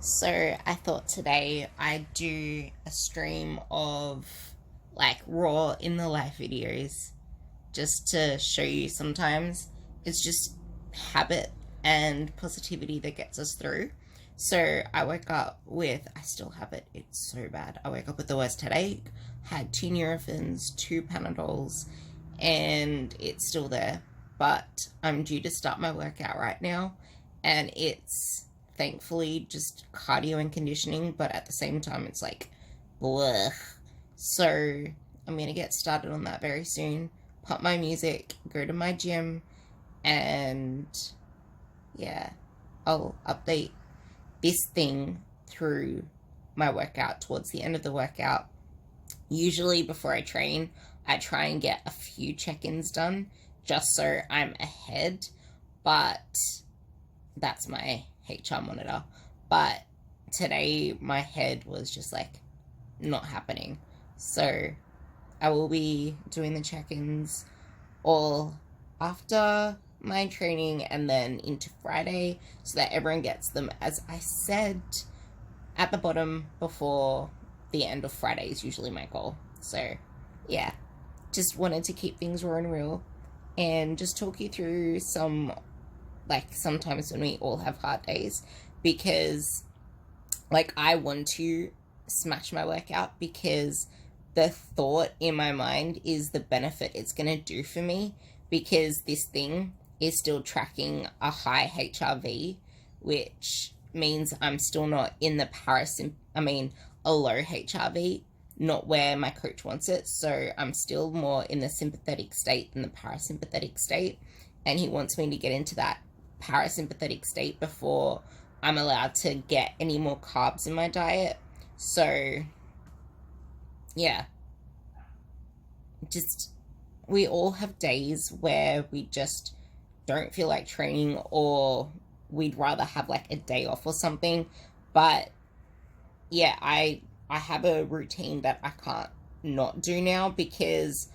So I thought today I'd do a stream of like raw in the life videos just to show you sometimes it's just habit and positivity that gets us through. So I woke up with, I still have it, it's so bad. I woke up with the worst headache, had two Nurophens, two Panadols, and it's still there. But I'm due to start my workout right now, and it's thankfully just cardio and conditioning, but at the same time, it's like, blech. So I'm gonna get started on that very soon. Pump my music, go to my gym, and yeah, I'll update this thing through my workout towards the end of the workout. Usually, before I train, I try and get a few check ins done just so I'm ahead, but that's my HR monitor. But today, my head was just like not happening. So I will be doing the check ins all after my training and then into Friday so that everyone gets them, as I said, at the bottom before the end of Friday is usually my goal. So yeah, just wanted to keep things raw and real and just talk you through some, like, sometimes when we all have hard days, because like I want to smash my workout because the thought in my mind is the benefit it's going to do for me, because this thing is still tracking a high HRV, which means I'm still not in the a low HRV, not where my coach wants it. So I'm still more in the sympathetic state than the parasympathetic state, and he wants me to get into that parasympathetic state before I'm allowed to get any more carbs in my diet. So yeah, just, we all have days where we just don't feel like training, or we'd rather have like a day off or something. But yeah, I have a routine that I can't not do now, because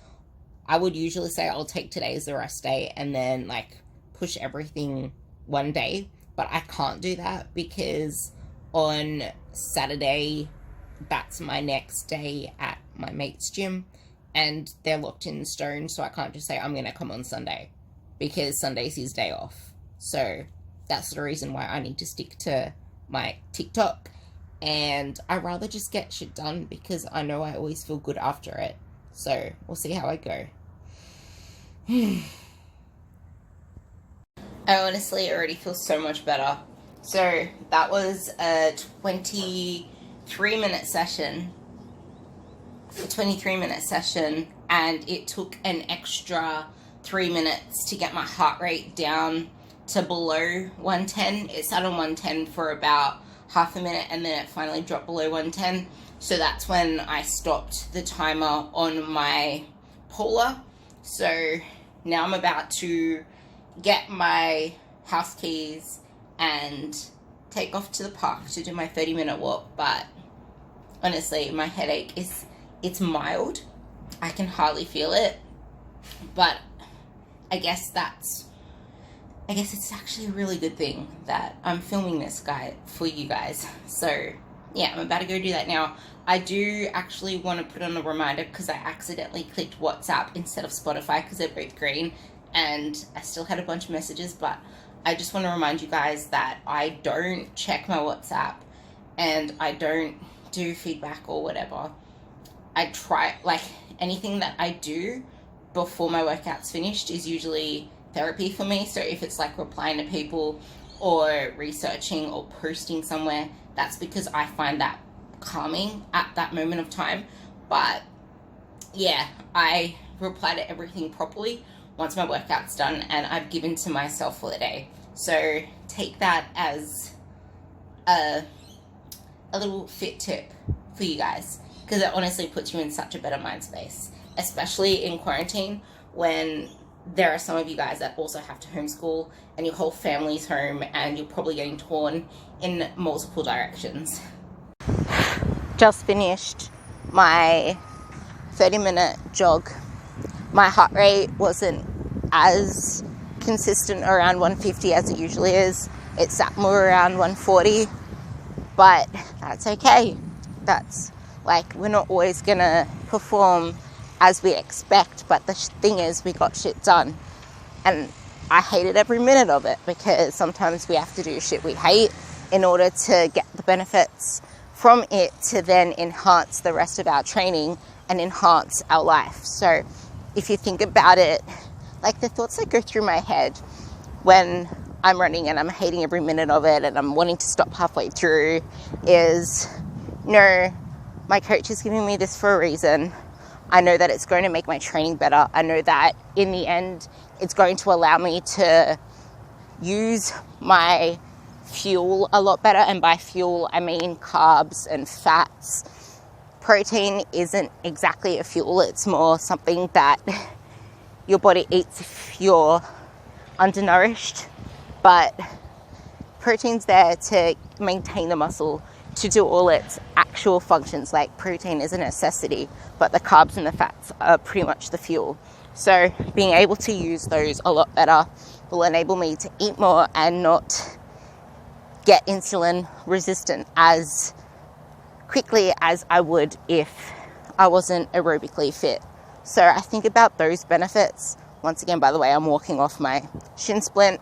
I would usually say I'll take today as the rest day and then like push everything one day, but I can't do that because on Saturday that's my next day at my mate's gym and they're locked in stone, so I can't just say I'm gonna come on Sunday, because Sunday's his day off. So that's the reason why I need to stick to my TikTok, and I rather just get shit done because I know I always feel good after it. So we'll see how I go. I honestly already feel so much better. So that was a 23-minute session. And it took an extra 3 minutes to get my heart rate down to below 110. It sat on 110 for about half a minute and then it finally dropped below 110. So that's when I stopped the timer on my Polar. So now I'm about to get my house keys and take off to the park to do my 30-minute walk. But honestly, my headache it's mild. I can hardly feel it, but I guess it's actually a really good thing that I'm filming this guide for you guys. So yeah, I'm about to go do that now. I do actually want to put on a reminder because I accidentally clicked WhatsApp instead of Spotify because they're both green, and I still had a bunch of messages, but I just want to remind you guys that I don't check my WhatsApp and I don't do feedback or whatever. I try, like, anything that I do before my workout's finished is usually therapy for me. So if it's like replying to people or researching or posting somewhere, that's because I find that calming at that moment of time. But yeah, I reply to everything properly once my workout's done and I've given to myself for the day. So take that as a little fit tip for you guys, because it honestly puts you in such a better mind space, especially in quarantine when there are some of you guys that also have to homeschool and your whole family's home and you're probably getting torn in multiple directions. Just finished my 30-minute jog. My heart rate wasn't as consistent around 150 as it usually is. It sat more around 140. but that's okay. That's like, we're not always gonna perform as we expect, but the thing is, we got shit done. And I hated every minute of it, because sometimes we have to do shit we hate in order to get the benefits from it to then enhance the rest of our training and enhance our life. So if you think about it, like, the thoughts that go through my head when I'm running and I'm hating every minute of it and I'm wanting to stop halfway through is, no, my coach is giving me this for a reason. I know that it's going to make my training better. I know that in the end, it's going to allow me to use my fuel a lot better. And by fuel, I mean carbs and fats. Protein isn't exactly a fuel. It's more something that your body eats if you're undernourished. But protein's there to maintain the muscle, to do all its actual functions. Like, protein is a necessity, but the carbs and the fats are pretty much the fuel. So being able to use those a lot better will enable me to eat more and not get insulin resistant as quickly as I would if I wasn't aerobically fit. So I think about those benefits. Once again, by the way, I'm walking off my shin splint,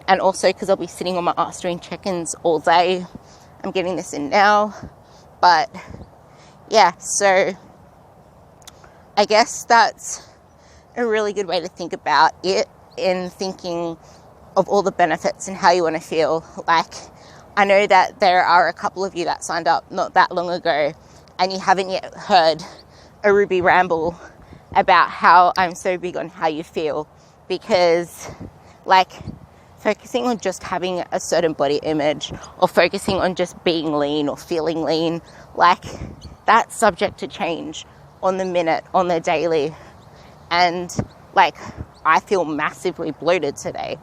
and also because I'll be sitting on my ass doing check-ins all day. I'm getting this in now. But yeah, so I guess that's a really good way to think about it, in thinking of all the benefits and how you want to feel. Like, I know that there are a couple of you that signed up not that long ago, and you haven't yet heard a Ruby ramble about how I'm so big on how you feel, because, like, focusing on just having a certain body image, or focusing on just being lean or feeling lean, like, that's subject to change on the minute, on the daily. And like, I feel massively bloated today,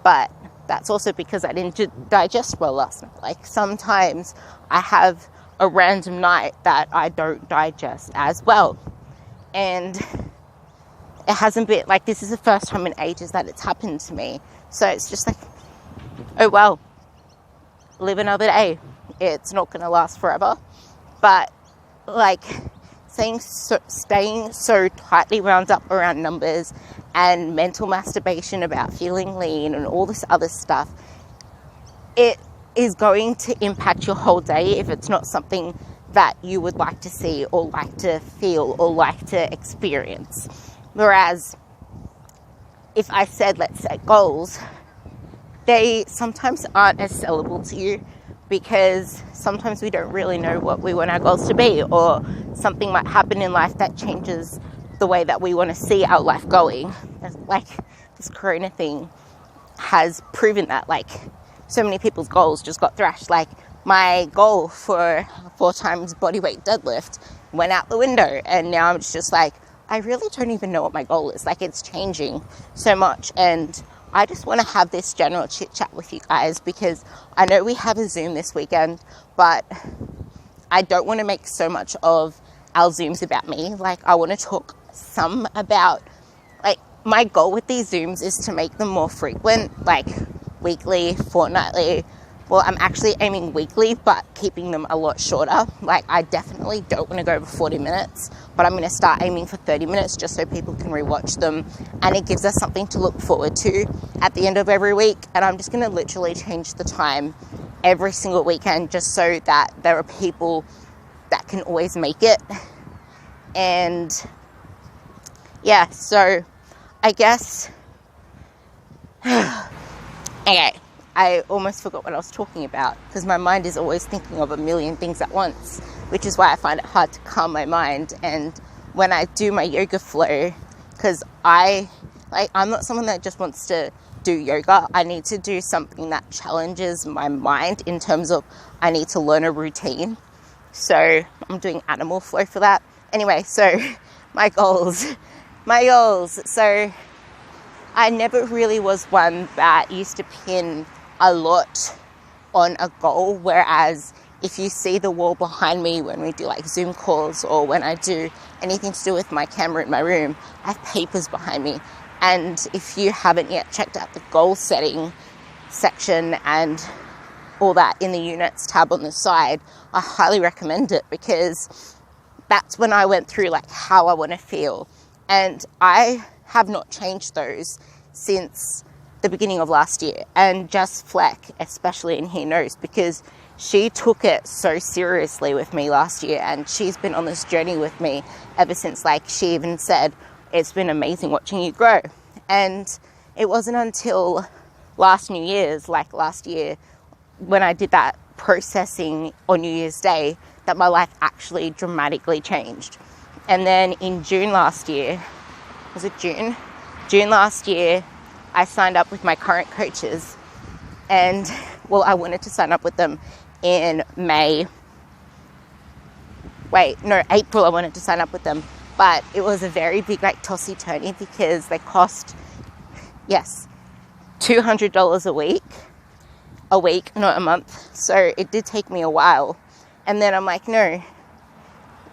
but that's also because I didn't digest well last night. Like, sometimes I have a random night that I don't digest as well, and it hasn't been like, this is the first time in ages that it's happened to me. So it's just like, oh well, live another day. It's not going to last forever. But like, staying so tightly wound up around numbers and mental masturbation about feeling lean and all this other stuff, it is going to impact your whole day if it's not something that you would like to see or like to feel or like to experience. Whereas if I said, let's set goals, they sometimes aren't as sellable to you, because sometimes we don't really know what we want our goals to be, or something might happen in life that changes the way that we want to see our life going. Like, this corona thing has proven that, like, so many people's goals just got thrashed. Like, my goal for 4 times bodyweight deadlift went out the window, and now I'm just like, I really don't even know what my goal is. Like, it's changing so much, and I just want to have this general chit chat with you guys, because I know we have a Zoom this weekend, but I don't want to make so much of our Zooms about me. Like, I want to talk some about, like, my goal with these Zooms is to make them more frequent, like weekly, fortnightly. Well, I'm actually aiming weekly, but keeping them a lot shorter. Like, I definitely don't want to go over 40 minutes, but I'm going to start aiming for 30 minutes just so people can rewatch them. And it gives us something to look forward to at the end of every week. And I'm just going to literally change the time every single weekend just so that there are people that can always make it. And yeah, so I guess, okay. I almost forgot what I was talking about, because my mind is always thinking of a million things at once, which is why I find it hard to calm my mind. And when I do my yoga flow, because I'm not someone that just wants to do yoga. I need to do something that challenges my mind in terms of I need to learn a routine. So I'm doing animal flow for that. Anyway, so my goals. So I never really was one that used to pin a lot on a goal, whereas if you see the wall behind me when we do like Zoom calls, or when I do anything to do with my camera in my room, I have papers behind me. And if you haven't yet checked out the goal setting section and all that in the units tab on the side, I highly recommend it, because that's when I went through like how I want to feel. And I have not changed those since the beginning of last year. And Just Fleck, especially in here, knows, because she took it so seriously with me last year, and she's been on this journey with me ever since. Like, she even said, it's been amazing watching you grow. And it wasn't until last New Year's, like last year, when I did that processing on New Year's Day, that my life actually dramatically changed. And then in June last year, was it June? June last year, I signed up with my current coaches, and well, I wanted to sign up with them in April I wanted to sign up with them, but it was a very big like tossy-turny, because they cost, yes, $200 a week, not a month. So it did take me a while. And then I'm like, no,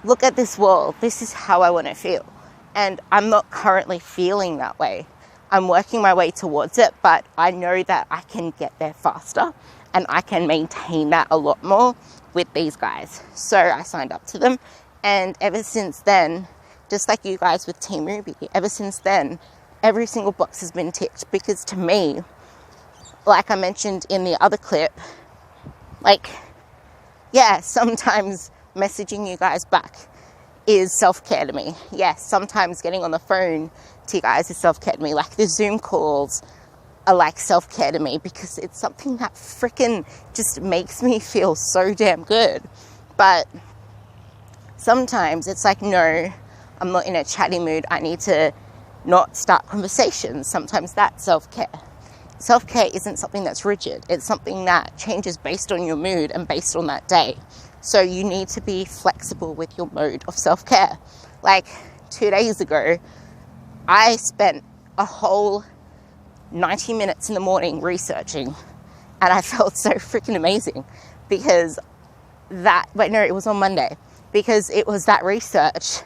look at this wall. This is how I want to feel. And I'm not currently feeling that way. I'm working my way towards it, but I know that I can get there faster, and I can maintain that a lot more with these guys. So I signed up to them, and ever since then, just like you guys with Team Ruby, ever since then, every single box has been ticked. Because to me, like I mentioned in the other clip, like, yeah, sometimes messaging you guys back is self-care to me. Yes, sometimes getting on the phone to you guys is self-care to me. Like, the Zoom calls are like self-care to me, because it's something that freaking just makes me feel so damn good. But sometimes it's like, no, I'm not in a chatty mood. I need to not start conversations. Sometimes that's self-care. Self-care isn't something that's rigid. It's something that changes based on your mood and based on that day. So you need to be flexible with your mode of self-care. Like 2 days ago, I spent a whole 90 minutes in the morning researching, and I felt so freaking amazing, because it was on Monday, because it was that research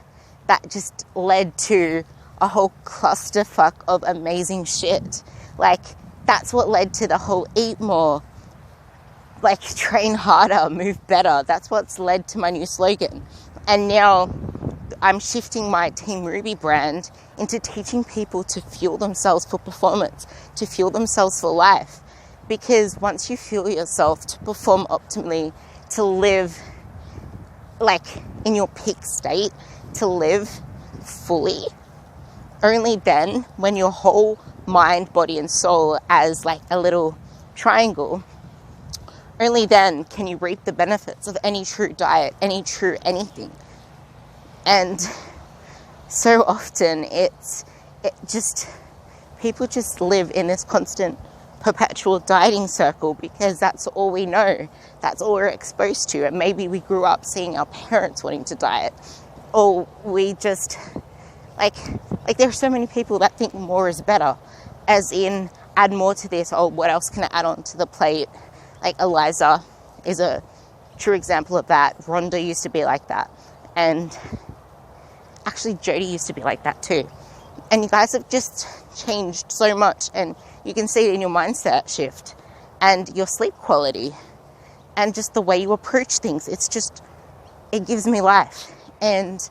that just led to a whole clusterfuck of amazing shit. Like, that's what led to the whole eat more, like train harder, move better. That's what's led to my new slogan. And now I'm shifting my Team Ruby brand into teaching people to fuel themselves for performance, to fuel themselves for life. Because once you fuel yourself to perform optimally, to live like in your peak state, to live fully, only then, when your whole mind, body and soul as like a little triangle, only then can you reap the benefits of any true diet, any true anything. And so often people just live in this constant perpetual dieting circle, because that's all we know. That's all we're exposed to. And maybe we grew up seeing our parents wanting to diet, or we just like there are so many people that think more is better, as in add more to this, or what else can I add on to the plate? Like Eliza is a true example of that. Rhonda used to be like that. And actually Jody used to be like that too. And you guys have just changed so much, and you can see it in your mindset shift and your sleep quality and just the way you approach things. It gives me life. And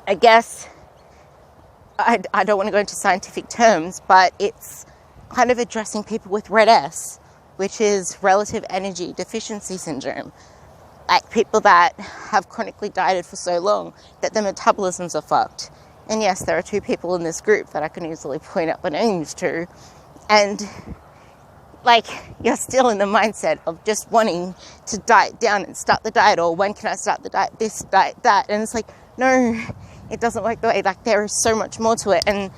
I guess I don't want to go into scientific terms, but it's kind of addressing people with red S, which is relative energy deficiency syndrome. Like people that have chronically dieted for so long that their metabolisms are fucked. And yes, there are 2 people in this group that I can easily point out the names to. And like, you're still in the mindset of just wanting to diet down and start the diet, or when can I start the diet, this, diet, that. And it's like, no, it doesn't work that way. Like, there is so much more to it. And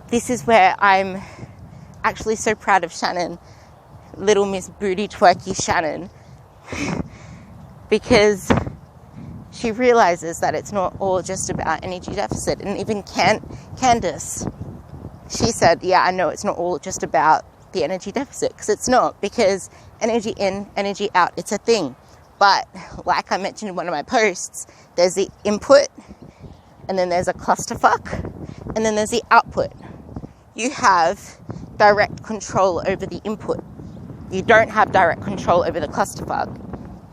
this is where I'm actually so proud of Shannon, little Miss Booty Twerky Shannon, because she realizes that it's not all just about energy deficit. And even Candace, she said, yeah, I know it's not all just about the energy deficit, because it's not, because energy in, energy out, it's a thing. But like I mentioned in one of my posts, there's the input, and then there's a clusterfuck, and then there's the output. You have direct control over the input. you don't have direct control over the clusterfuck.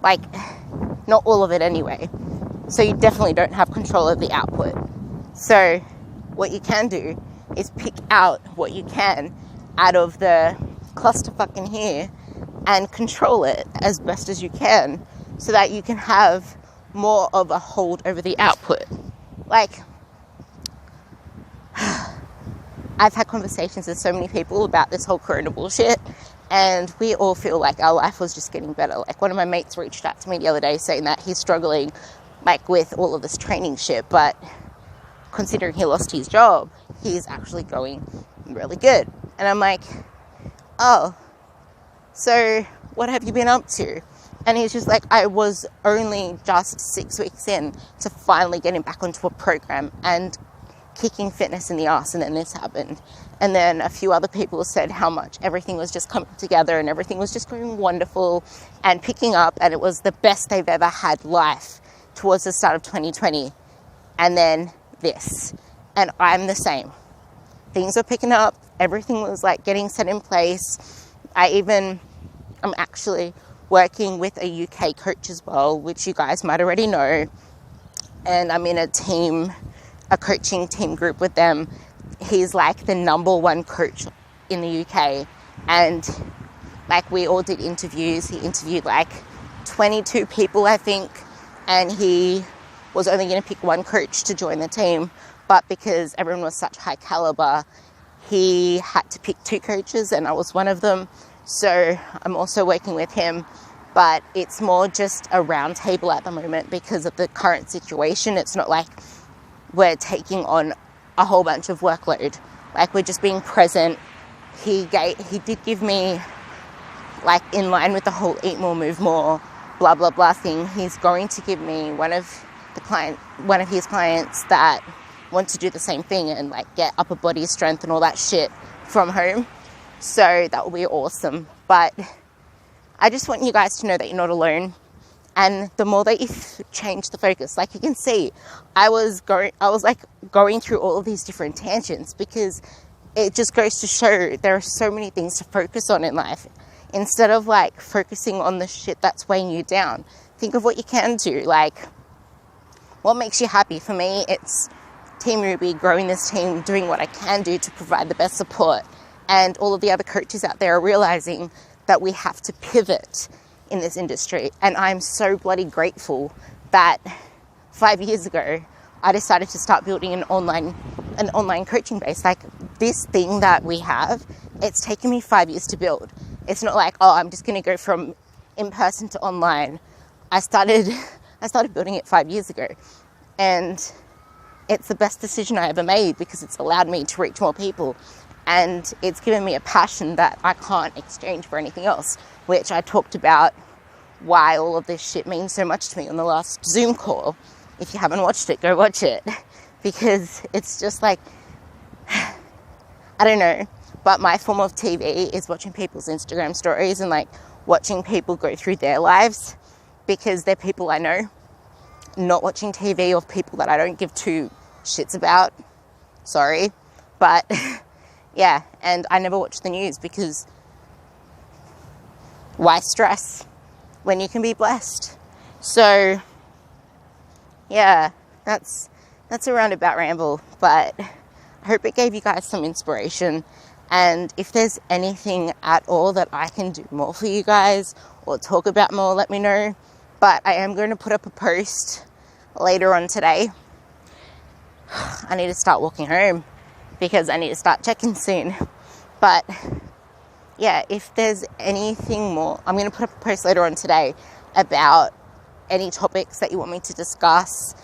Like, not all of it anyway. So you definitely don't have control of the output. So what you can do is pick out what you can out of the clusterfuck in here and control it as best as you can so that you can have more of a hold over the output. Like, I've had conversations with so many people about this whole corona bullshit, and we all feel like our life was just getting better. Like, one of my mates reached out to me the other day saying that he's struggling, like, with all of this training shit, but considering he lost his job, he's actually going really good. And I'm like, oh, so what have you been up to? And he's just like, I was only just 6 weeks in to finally getting back onto a program and kicking fitness in the ass, and then this happened. And then a few other people said how much everything was just coming together and everything was just going wonderful and picking up, and it was the best they've ever had life towards the start of 2020. And then this. And I'm the same. Things were picking up, everything was like getting set in place. I'm actually working with a UK coach as well, which you guys might already know. And I'm in a coaching team group with them. He's like the number one coach in the UK. And like, we all did interviews. He interviewed like 22 people, I think. And he was only going to pick one coach to join the team. But because everyone was such high caliber, he had to pick 2 coaches, and I was one of them. So I'm also working with him, but it's more just a round table at the moment because of the current situation. It's not like we're taking on a whole bunch of workload. Like, we're just being present. He did give me, like, in line with the whole eat more, move more, blah, blah, blah thing, he's going to give me one of his clients that want to do the same thing and like get upper body strength and all that shit from home. So that will be awesome. But I just want you guys to know that you're not alone. And the more that you change the focus, like you can see, I was going through all of these different tangents because it just goes to show there are so many things to focus on in life. Instead of like focusing on the shit that's weighing you down, think of what you can do. Like, what makes you happy? For me, it's Team Ruby, growing this team, doing what I can do to provide the best support. And all of the other coaches out there are realizing that we have to pivot in this industry. And I'm so bloody grateful that 5 years ago, I decided to start building an online coaching base. Like, this thing that we have, it's taken me 5 years to build. It's not like, oh, I'm just going to go from in-person to online. I started building it 5 years ago. And it's the best decision I ever made because it's allowed me to reach more people. And it's given me a passion that I can't exchange for anything else, which I talked about why all of this shit means so much to me on the last Zoom call. If you haven't watched it, go watch it. Because it's just like, I don't know, but my form of TV is watching people's Instagram stories and like watching people go through their lives because they're people I know. Not watching TV of people that I don't give 2 shits about. Sorry. But yeah, and I never watch the news because why stress when you can be blessed? So yeah, that's a roundabout ramble, but I hope it gave you guys some inspiration. And if there's anything at all that I can do more for you guys or talk about more, let me know. But I am going to put up a post later on today. I need to start walking home because I need to start checking soon. But yeah, if there's anything more, I'm going to put up a post later on today about any topics that you want me to discuss.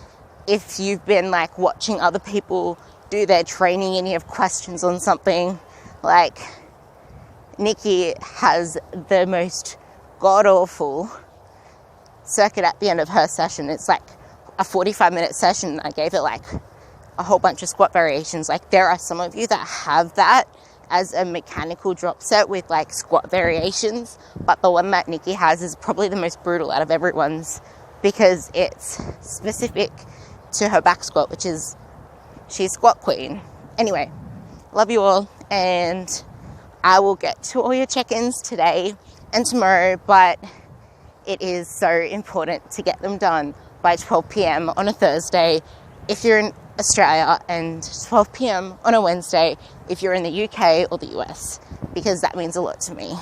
If you've been like watching other people do their training and you have questions on something, like Nikki has the most god-awful circuit at the end of her session. It's like a 45-minute session. I gave it like a whole bunch of squat variations. Like, there are some of you that have that as a mechanical drop set with like squat variations, but the one that Nikki has is probably the most brutal out of everyone's because it's specific to her back squat, which is, she's squat queen. Anyway, love you all, and I will get to all your check-ins today and tomorrow, but it is so important to get them done by 12 p.m. on a Thursday if you're in Australia, and 12 p.m. on a Wednesday if you're in the UK or the US, because that means a lot to me.